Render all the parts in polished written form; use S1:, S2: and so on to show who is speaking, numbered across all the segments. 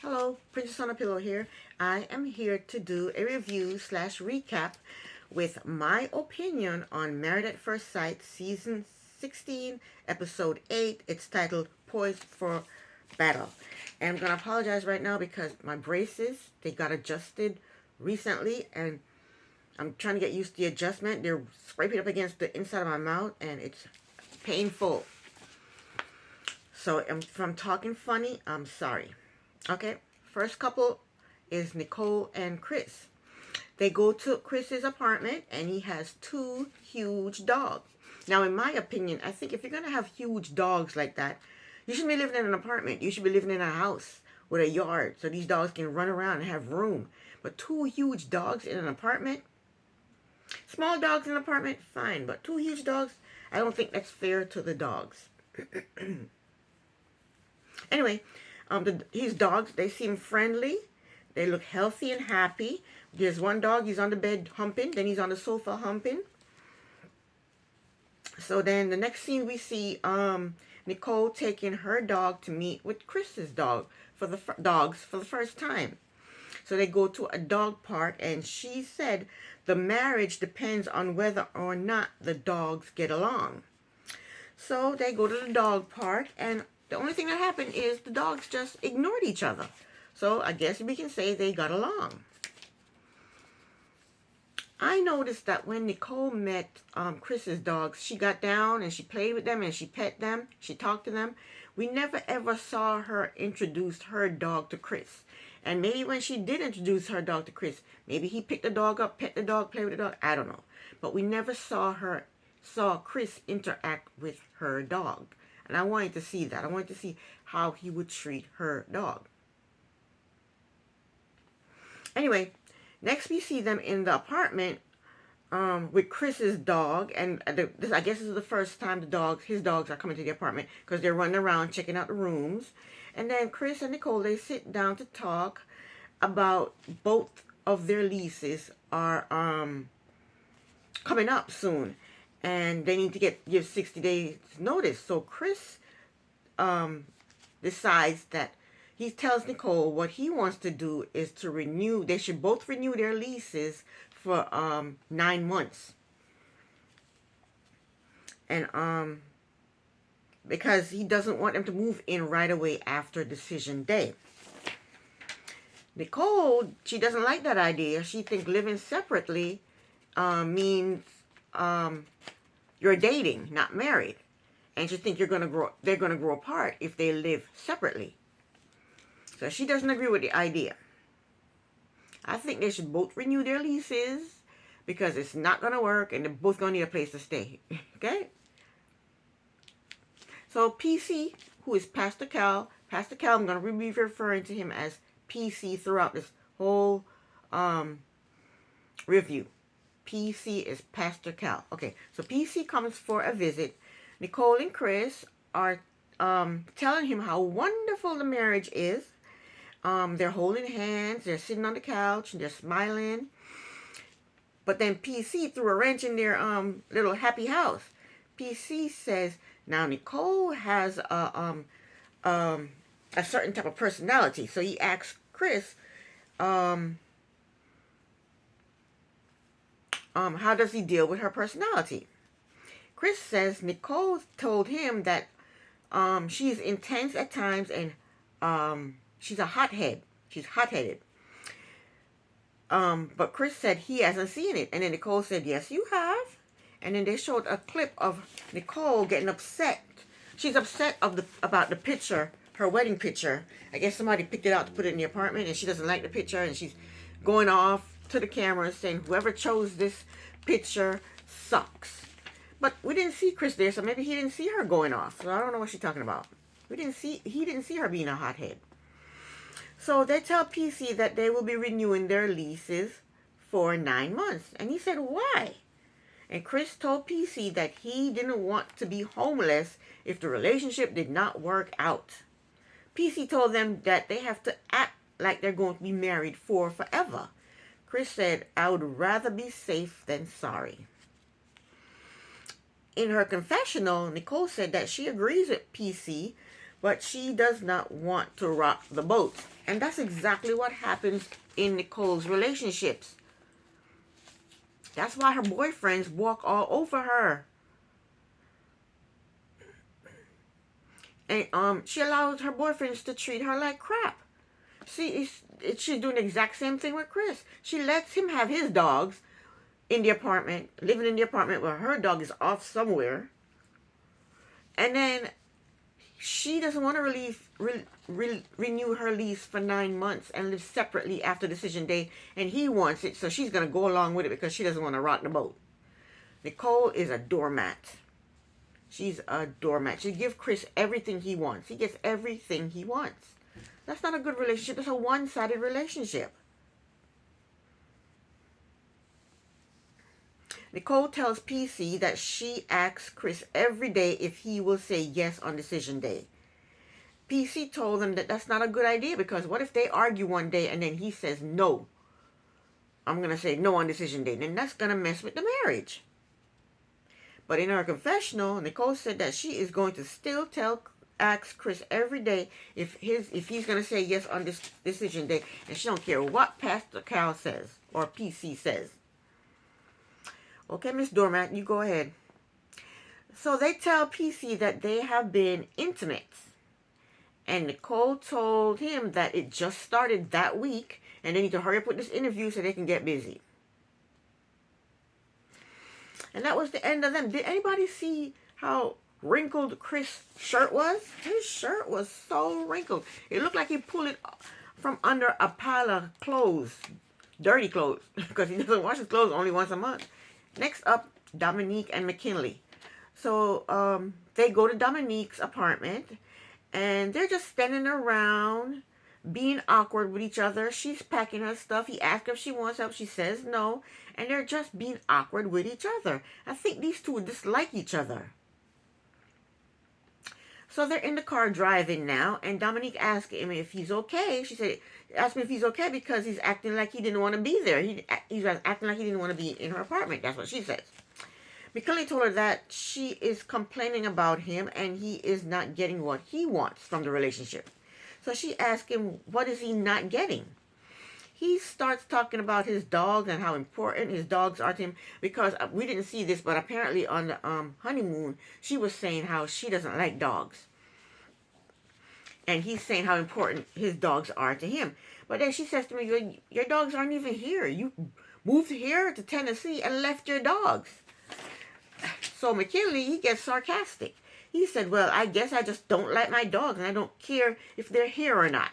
S1: Hello, Princess on a Pillow here. I am here to do a review slash recap with my opinion on Married at First Sight Season 16, Episode 8. It's titled Poised for Battle. And I'm going to apologize right now because my braces, they got adjusted recently and I'm trying to get used to the adjustment. They're scraping up against the inside of my mouth and it's painful. So if I'm talking funny, I'm sorry. Okay, first couple is Nicole and Chris. They go to Chris's apartment and he has two huge dogs. Now, in my opinion, I think if you're going to have huge dogs like that, you shouldn't be living in an apartment. You should be living in a house with a yard so these dogs can run around and have room. But two huge dogs in an apartment, small dogs in an apartment, fine. But two huge dogs, I don't think that's fair to the dogs. Anyway, his dogs, they seem friendly. They look healthy and happy. There's one dog, he's on the bed humping. Then he's on the sofa humping. So then the next scene we see Nicole taking her dog to meet with Chris's dog for the dogs for the first time. So they go to a dog park and she said the marriage depends on whether or not the dogs get along. So they go to the dog park and the only thing that happened is the dogs just ignored each other. So I guess we can say they got along. I noticed that when Nicole met Chris's dogs, she got down and she played with them and she pet them. She talked to them. We never ever saw her introduce her dog to Chris. And maybe when she did introduce her dog to Chris, maybe he picked the dog up, pet the dog, play with the dog. I don't know. But we never saw Chris interact with her dog. And I wanted to see that. I wanted to see how he would treat her dog. Anyway, next we see them in the apartment with Chris's dog. And I guess this is the first time his dogs are coming to the apartment because they're running around checking out the rooms. And then Chris and Nicole, they sit down to talk about both of their leases are coming up soon. And they need to give 60 days notice. So Chris decides that he tells Nicole what he wants to do is to renew. They should both renew their leases for 9 months. And because he doesn't want them to move in right away after decision day. Nicole, she doesn't like that idea. She thinks living separately means you're dating, not married. And she thinks they're gonna grow apart if they live separately. So she doesn't agree with the idea. I think they should both renew their leases because it's not gonna work and they're both gonna need a place to stay. Okay? So PC, who is Pastor Cal, I'm gonna be referring to him as PC throughout this whole review. PC is Pastor Cal. Okay, so PC comes for a visit. Nicole and Chris are telling him how wonderful the marriage is. They're holding hands. They're sitting on the couch. And they're smiling. But then PC threw a wrench in their little happy house. PC says, now Nicole has a certain type of personality. So he asks Chris, how does he deal with her personality? Chris says Nicole told him that she's intense at times and she's a hothead. She's hot-headed. But Chris said he hasn't seen it. And then Nicole said, yes, you have. And then they showed a clip of Nicole getting upset. She's upset about the picture, her wedding picture. I guess somebody picked it out to put it in the apartment and she doesn't like the picture and she's going off to the camera saying whoever chose this picture sucks. But we didn't see Chris there, so maybe he didn't see her going off. So I don't know what she's talking about. He didn't see her being a hothead. So they tell PC that they will be renewing their leases for 9 months. And he said, why? And Chris told PC that he didn't want to be homeless if the relationship did not work out. PC told them that they have to act like they're going to be married for forever. Chris said, I would rather be safe than sorry. In her confessional, Nicole said that she agrees with PC, but she does not want to rock the boat. And that's exactly what happens in Nicole's relationships. That's why her boyfriends walk all over her. And she allows her boyfriends to treat her like crap. She's doing the exact same thing with Chris. She lets him have his dogs in the apartment, living in the apartment where her dog is off somewhere. And then she doesn't want to renew her lease for 9 months and live separately after decision day. And he wants it, so she's going to go along with it because she doesn't want to rock the boat. Nicole is a doormat. She's a doormat. She gives Chris everything he wants. He gets everything he wants. That's not a good relationship. It's a one-sided relationship. Nicole tells PC that she asks Chris every day if he will say yes on decision day. PC told them that that's not a good idea because what if they argue one day and then he says no? I'm going to say no on decision day. Then that's going to mess with the marriage. But in her confessional, Nicole said that she is going to still ask Chris every day if he's going to say yes on this decision day, and she don't care what Pastor Cal says or PC says. Okay, Miss Doormat, you go ahead. So they tell PC that they have been intimate, and Nicole told him that it just started that week, and they need to hurry up with this interview so they can get busy. And that was the end of them. Did anybody see how wrinkled Chris' shirt was? His shirt was so wrinkled. It looked like he pulled it from under a pile of clothes. Dirty clothes. Because he doesn't wash his clothes only once a month. Next up, Dominique and McKinley. So they go to Dominique's apartment. And they're just standing around being awkward with each other. She's packing her stuff. He asks her if she wants help. She says no. And they're just being awkward with each other. I think these two dislike each other. So they're in the car driving now. And Dominique asked him if he's okay. She said, asked me if he's okay because he's acting like he didn't want to be there. He's acting like he didn't want to be in her apartment. That's what she says. McKinley told her that she is complaining about him and he is not getting what he wants from the relationship. So she asked him, what is he not getting? He starts talking about his dogs and how important his dogs are to him because we didn't see this, but apparently on the honeymoon, she was saying how she doesn't like dogs. And he's saying how important his dogs are to him. But then she says to me, your dogs aren't even here. You moved here to Tennessee and left your dogs. So McKinley, he gets sarcastic. He said, well, I guess I just don't like my dogs and I don't care if they're here or not.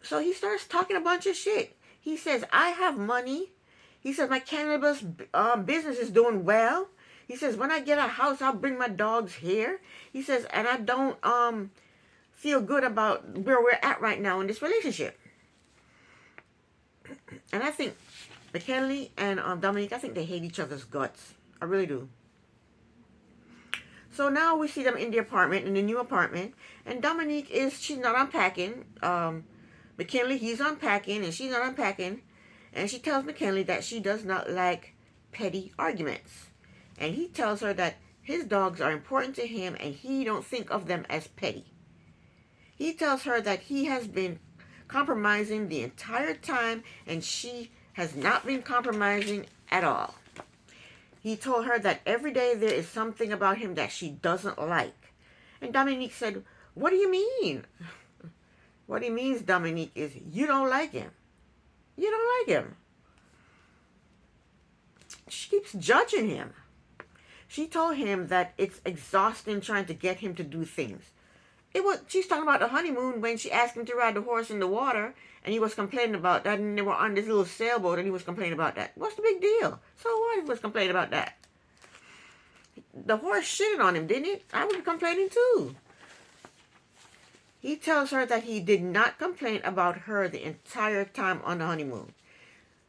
S1: So he starts talking a bunch of shit. He says, I have money. He says, my cannabis business is doing well. He says, when I get a house, I'll bring my dogs here. He says, and I don't feel good about where we're at right now in this relationship. And I think McKinley and Dominique, I think they hate each other's guts. I really do. So now we see them in the apartment, in the new apartment. And Dominique she's not unpacking. McKinley, he's unpacking and she's not unpacking. And she tells McKinley that she does not like petty arguments. And he tells her that his dogs are important to him and he don't think of them as petty. He tells her that he has been compromising the entire time and she has not been compromising at all. He told her that every day there is something about him that she doesn't like. And Dominique said, what do you mean? What he means, Dominique, is you don't like him. You don't like him. She keeps judging him. She told him that it's exhausting trying to get him to do things. She's talking about the honeymoon when she asked him to ride the horse in the water and he was complaining about that and they were on this little sailboat and he was complaining about that. What's the big deal? So what if he was complaining about that? The horse shitted on him, didn't it? I would be complaining too. He tells her that he did not complain about her the entire time on the honeymoon.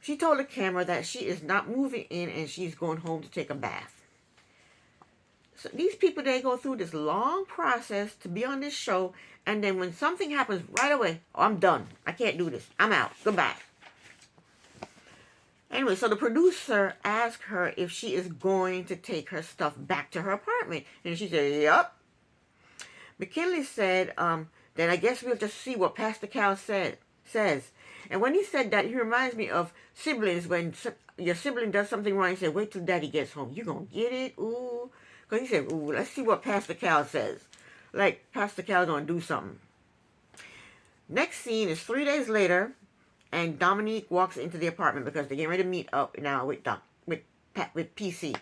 S1: She told the camera that she is not moving in and she's going home to take a bath. So these people, they go through this long process to be on this show, and then when something happens right away, oh, I'm done. I can't do this. I'm out. Goodbye. Anyway, so the producer asked her if she is going to take her stuff back to her apartment, and she said, yep. McKinley said, then I guess we'll just see what Pastor Cal says. And when he said that, he reminds me of siblings. When your sibling does something wrong, you say, wait till daddy gets home. You gonna get it? Ooh. Because he said, ooh, let's see what Pastor Cal says. Like, Pastor Cal gonna do something. Next scene is 3 days later, and Dominique walks into the apartment because they're getting ready to meet up now with PC.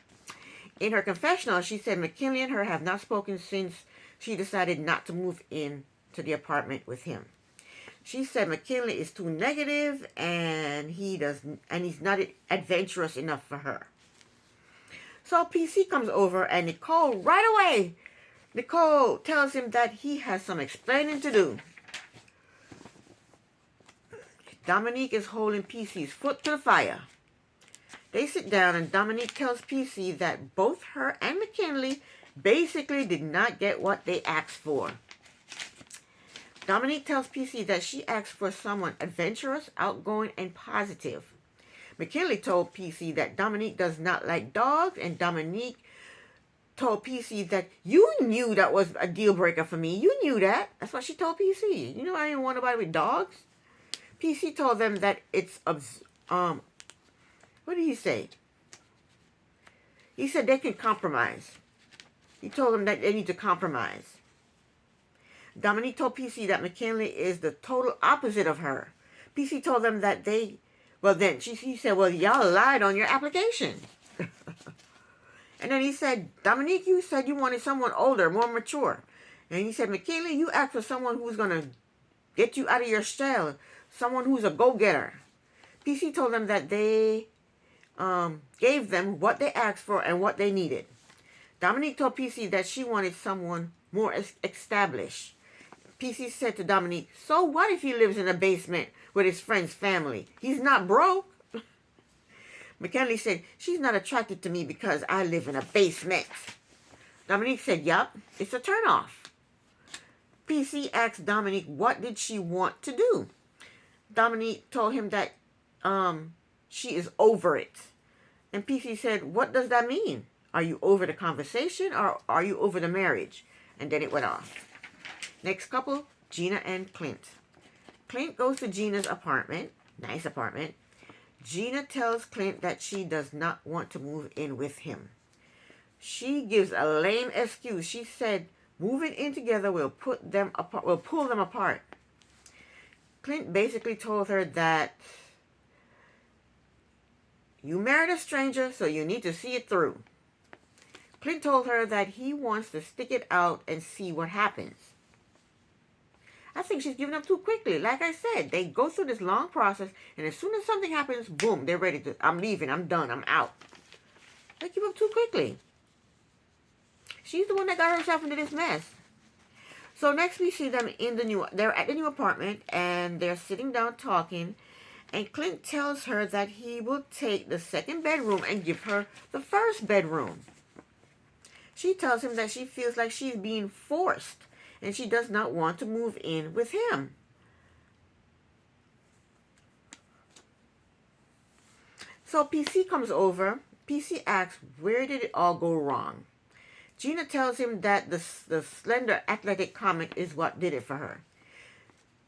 S1: In her confessional, she said McKinley and her have not spoken since she decided not to move in to the apartment with him. She said McKinley is too negative and he's not adventurous enough for her. So PC comes over and Nicole tells him that he has some explaining to do. Dominique is holding PC's foot to the fire. They sit down and Dominique tells PC that both her and McKinley basically did not get what they asked for. Dominique tells PC that she asked for someone adventurous, outgoing, and positive. McKinley told PC that Dominique does not like dogs, and Dominique told PC that you knew that was a deal breaker for me. You knew that. That's what she told PC. You know I didn't want nobody with dogs. PC told them that it's what did he say? He said they can compromise. He told them that they need to compromise. Dominique told PC that McKinley is the total opposite of her. PC told them that he said, well, y'all lied on your application. And then he said, Dominique, you said you wanted someone older, more mature. And he said, McKinley, you asked for someone who's going to get you out of your shell, someone who's a go-getter. PC told them that they gave them what they asked for and what they needed. Dominique told PC that she wanted someone more established. PC said to Dominique, so what if he lives in a basement with his friend's family? He's not broke. McKinley said, she's not attracted to me because I live in a basement. Dominique said, yup, it's a turnoff. PC asked Dominique what did she want to do. Dominique told him that she is over it. And PC said, what does that mean? Are you over the conversation or are you over the marriage? And then it went off. Next couple, Gina and Clint. Clint goes to Gina's apartment, nice apartment. Gina tells Clint that she does not want to move in with him. She gives a lame excuse. She said, moving in together will pull them apart. Clint basically told her that you married a stranger, so you need to see it through. Clint told her that he wants to stick it out and see what happens. I think she's giving up too quickly. Like I said, they go through this long process, and as soon as something happens, boom, they're ready to, I'm leaving, I'm done, I'm out. They give up too quickly. She's the one that got herself into this mess. So next we see them they're at the new apartment, and they're sitting down talking, and Clint tells her that he will take the second bedroom and give her the first bedroom. She tells him that she feels like she's being forced and she does not want to move in with him. So PC comes over. PC asks, where did it all go wrong? Gina tells him that the slender athletic comic is what did it for her.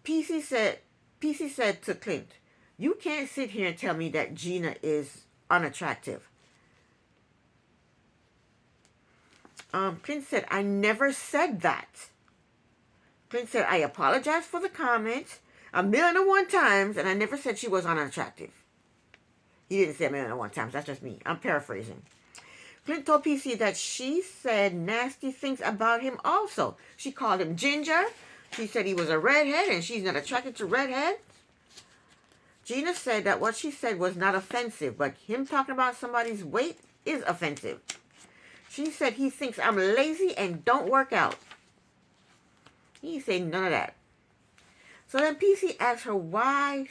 S1: PC said to Clint, you can't sit here and tell me that Gina is unattractive. Clint said, I never said that. Clint said, I apologize for the comment 1,000,001 times, and I never said she was unattractive. He didn't say 1,000,001 times. That's just me. I'm paraphrasing. Clint told PC that she said nasty things about him also. She called him ginger. She said he was a redhead, and she's not attracted to redheads. Gina said that what she said was not offensive, but him talking about somebody's weight is offensive. She said he thinks I'm lazy and don't work out. He said none of that. So then PC asked her why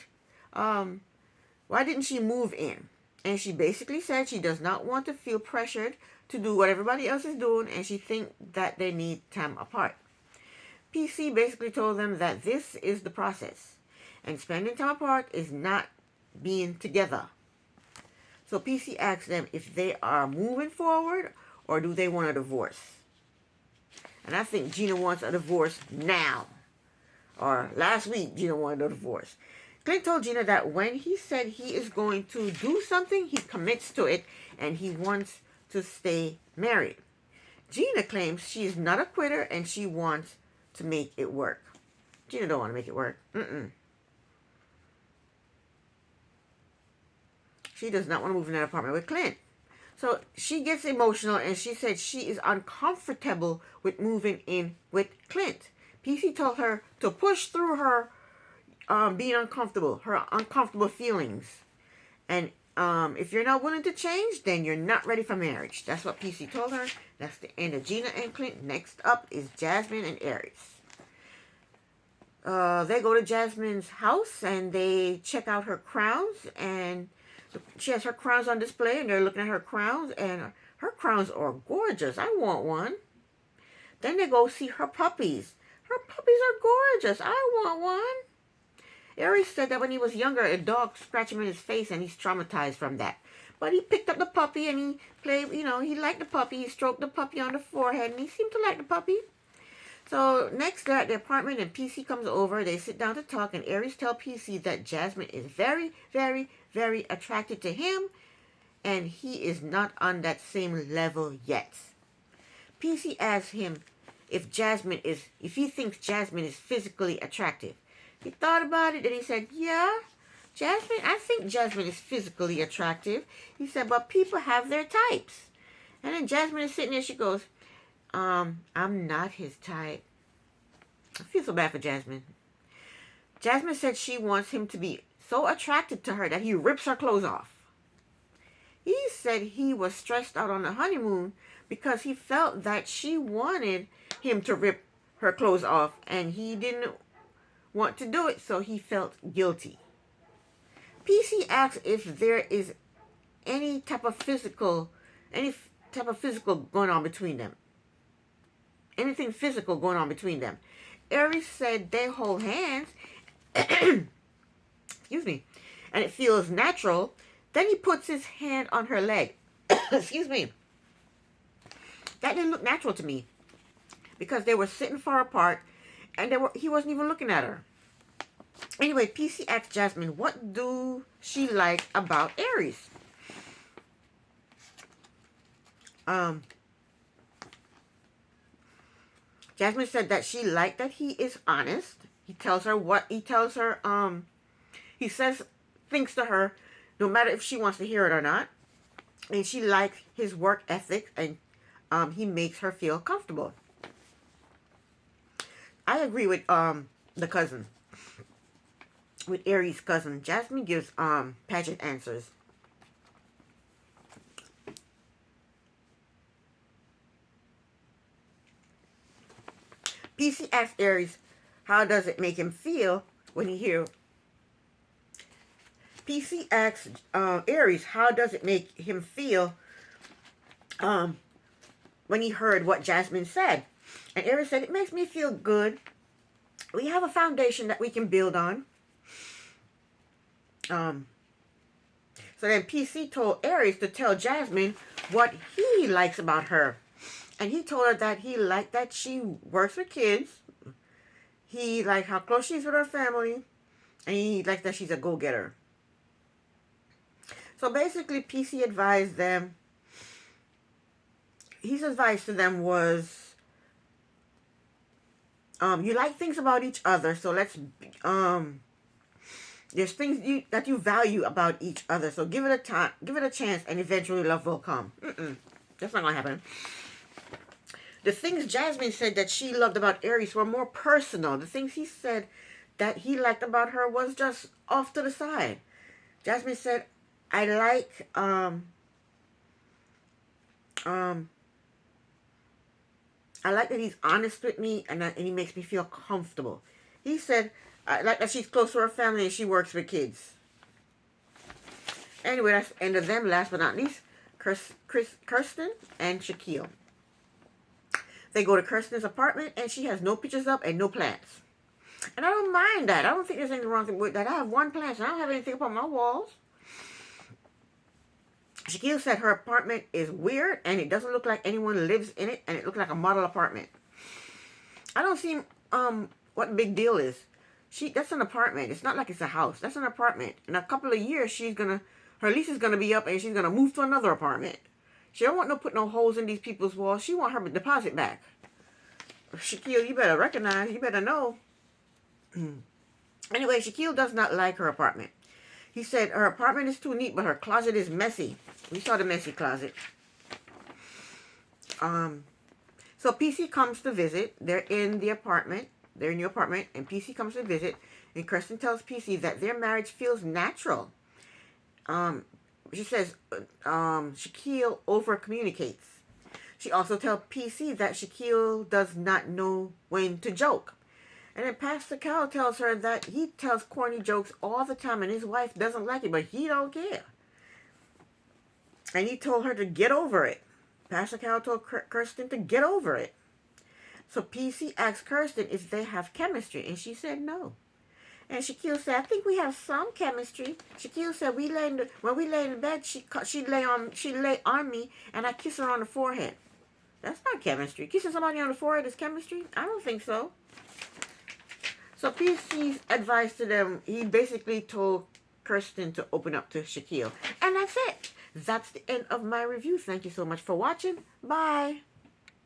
S1: didn't she move in? And she basically said she does not want to feel pressured to do what everybody else is doing, and she thinks that they need time apart. PC basically told them that this is the process, and spending time apart is not being together. So PC asked them if they are moving forward or do they want a divorce. And I think Gina wants a divorce now. Or last week, Gina wanted a divorce. Clint told Gina that when he said he is going to do something, he commits to it, and he wants to stay married. Gina claims she is not a quitter and she wants to make it work. Gina don't want to make it work. She does not want to move in that apartment with Clint. So she gets emotional and she said she is uncomfortable with moving in with Clint. PC told her to push through her being uncomfortable, her uncomfortable feelings. And if you're not willing to change, then you're not ready for marriage. That's what PC told her. That's the end of Gina and Clint. Next up is Jasmine and Aries. They go to Jasmine's house and they check out her crowns, and she has her crowns on display, and they're looking at her crowns, and her crowns are gorgeous. I want one. Then they go see her puppies. Her puppies are gorgeous. I want one. Aries said that when he was younger, a dog scratched him in his face and he's traumatized from that. But he picked up the puppy and he played, he liked the puppy. He stroked the puppy on the forehead and he seemed to like the puppy. So next they're at the apartment and PC comes over. They sit down to talk and Aries tells PC that Jasmine is very, very, very attracted to him and he is not on that same level yet. PC asks him if he thinks Jasmine is physically attractive. He thought about it and he said, yeah, I think Jasmine is physically attractive. He said, but people have their types. And then Jasmine is sitting there, she goes, I'm not his type. I feel so bad for Jasmine. Jasmine said she wants him to be so attracted to her that he rips her clothes off. He said he was stressed out on the honeymoon because he felt that she wanted him to rip her clothes off and he didn't want to do it, so he felt guilty. PC asks if there is any type of physical going on between them. Anything physical going on between them. Aries said they hold hands. Excuse me. And it feels natural. Then he puts his hand on her leg. Excuse me. That didn't look natural to me. Because they were sitting far apart. And he wasn't even looking at her. Anyway, PC asked Jasmine, what do she like about Aries? Jasmine said that she liked that he is honest. He says things to her, no matter if she wants to hear it or not. And she likes his work ethic, and he makes her feel comfortable. I agree with the cousin. With Aries' cousin. Jasmine gives pageant answers. PC asks Aries, how does it make him feel when he hears... PC asks Aries, how does it make him feel when he heard what Jasmine said? And Aries said, it makes me feel good. We have a foundation that we can build on. So then PC told Aries to tell Jasmine what he likes about her. And he told her that he liked that she works with kids. He liked how close she is with her family. And he likes that she's a go-getter. So basically, PC advised them. His advice to them was, you like things about each other. So let's, there's things that you value about each other. So give it a time, give it a chance, and eventually love will come. That's not going to happen. The things Jasmine said that she loved about Aries were more personal. The things he said that he liked about her was just off to the side. Jasmine said, I like, I like that he's honest with me and he makes me feel comfortable. He said, I like that she's close to her family and she works with kids. Anyway, that's the end of them. Last but not least, Kirsten and Shaquille. They go to Kirsten's apartment and she has no pictures up and no plants. And I don't mind that. I don't think there's anything wrong with that. I have one plant and I don't have anything up on my walls. Shaquille said her apartment is weird and it doesn't look like anyone lives in it and it looks like a model apartment. I don't see what the big deal is. That's an apartment. It's not like it's a house. That's an apartment. In a couple of years, her lease is gonna be up, and she's gonna move to another apartment. She don't want no put no holes in these people's walls. She want her deposit back. Shaquille, you better recognize. You better know. Anyway, Shaquille does not like her apartment. He said her apartment is too neat, but her closet is messy. We saw the messy closet. So PC comes to visit. They're in the apartment. They're in your apartment, and PC comes to visit. And Kirsten tells PC that their marriage feels natural. She says Shaquille over communicates. She also tells PC that Shaquille does not know when to joke. And then Pastor Cal tells her that he tells corny jokes all the time, and his wife doesn't like it, but he don't care. And he told her to get over it. Pastor Cal told Kirsten to get over it. So PC asked Kirsten if they have chemistry, and she said no. And Shaquille said, I think we have some chemistry. Shaquille said, when we lay in bed, she'd lay on me, and I kiss her on the forehead. That's not chemistry. Kissing somebody on the forehead is chemistry? I don't think so. So PC's advice to them, he basically told Kirsten to open up to Shaquille. And that's it. That's the end of my review. Thank you so much for watching. Bye.